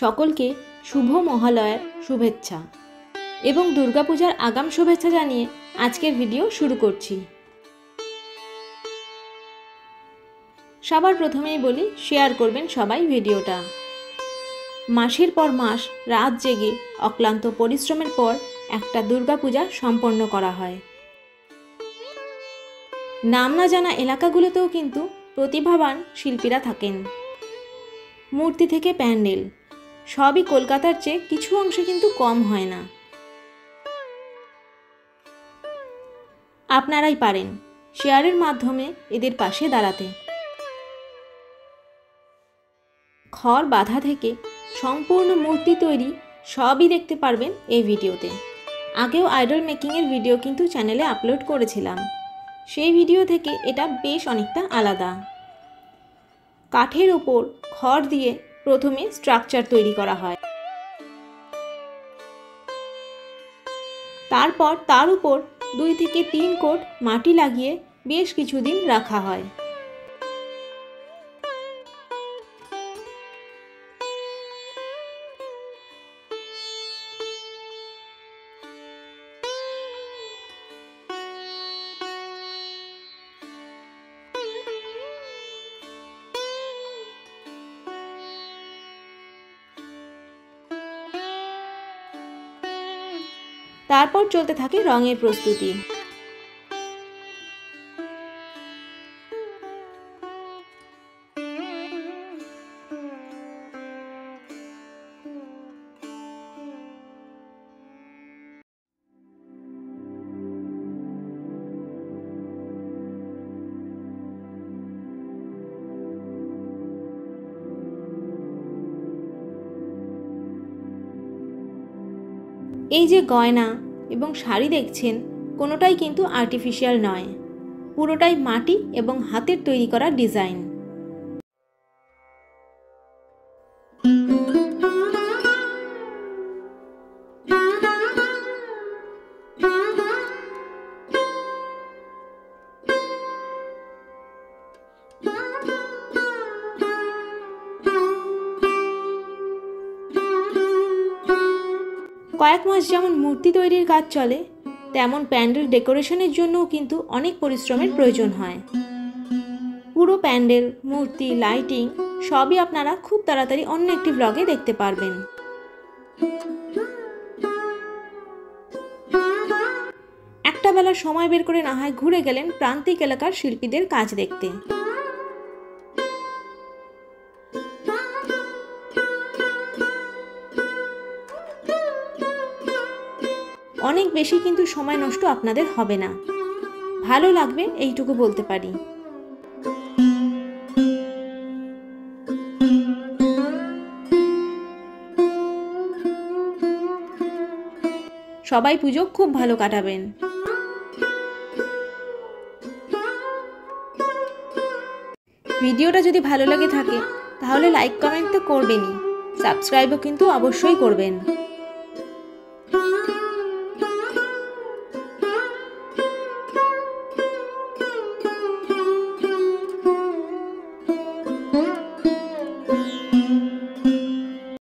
সকলকে শুভ মহালয়ার শুভেচ্ছা এবং দুর্গাপূজার আগাম শুভেচ্ছা জানিয়ে আজকের ভিডিও শুরু করছি। সবার প্রথমেই বলি, শেয়ার করবেন সবাই ভিডিওটা। মাসের পর মাস রাত জেগে অক্লান্ত পরিশ্রমের পর একটা দুর্গাপূজা সম্পন্ন করা হয়। নাম না জানা এলাকাগুলোতেও কিন্তু প্রতিভাবান শিল্পীরা থাকেন। মূর্তি থেকে প্যান্ডেল সবই কলকাতার চেয়ে কিছু অংশে কিন্তু কম হয় না। আপনারাই পারেন শেয়ারের মাধ্যমে এদের পাশে দাঁড়াতে। খড় বাঁধা থেকে সম্পূর্ণ মূর্তি তৈরি সবই দেখতে পারবেন এই ভিডিওতে। আগেও আইডল মেকিংয়ের ভিডিও কিন্তু চ্যানেলে আপলোড করেছিলাম, সেই ভিডিও থেকে এটা বেশ অনেকটা আলাদা। কাঠের ওপর খড় দিয়ে প্রথমে স্ট্রাকচার তৈরি করা হয়, তারপর তার উপর 2 থেকে 3 কোট মাটি লাগিয়ে বেশ কিছুদিন রাখা হয়। তারপর চলতে থাকে রঙের প্রস্তুতি। এই যে গয়না এবং শাড়ি দেখছেন, কোনোটাই কিন্তু আর্টিফিশিয়াল নয়, পুরোটাই মাটি এবং হাতের তৈরি করা ডিজাইন। কয়েক মাস যেমন মূর্তি তৈরির কাজ চলে, তেমন প্যান্ডেল ডেকোরেশনের জন্যও কিন্তু অনেক পরিশ্রমের প্রয়োজন হয়। পুরো প্যান্ডেল, মূর্তি, লাইটিং সবই আপনারা খুব তাড়াতাড়ি অন্য একটি ব্লগে দেখতে পারবেন। একটা বেলা সময় বের করে না হয় ঘুরে গেলেন প্রান্তিক এলাকার শিল্পীদের কাজ দেখতে। অনেক বেশি কিন্তু সময় নষ্ট আপনাদের হবে না, ভালো লাগবে এইটুকু বলতে পারি। সবাই পুজো খুব ভালো কাটাবেন। ভিডিওটা যদি ভালো লাগে থাকে তাহলে লাইক কমেন্ট তো করবেনই, সাবস্ক্রাইবও কিন্তু অবশ্যই করবেন।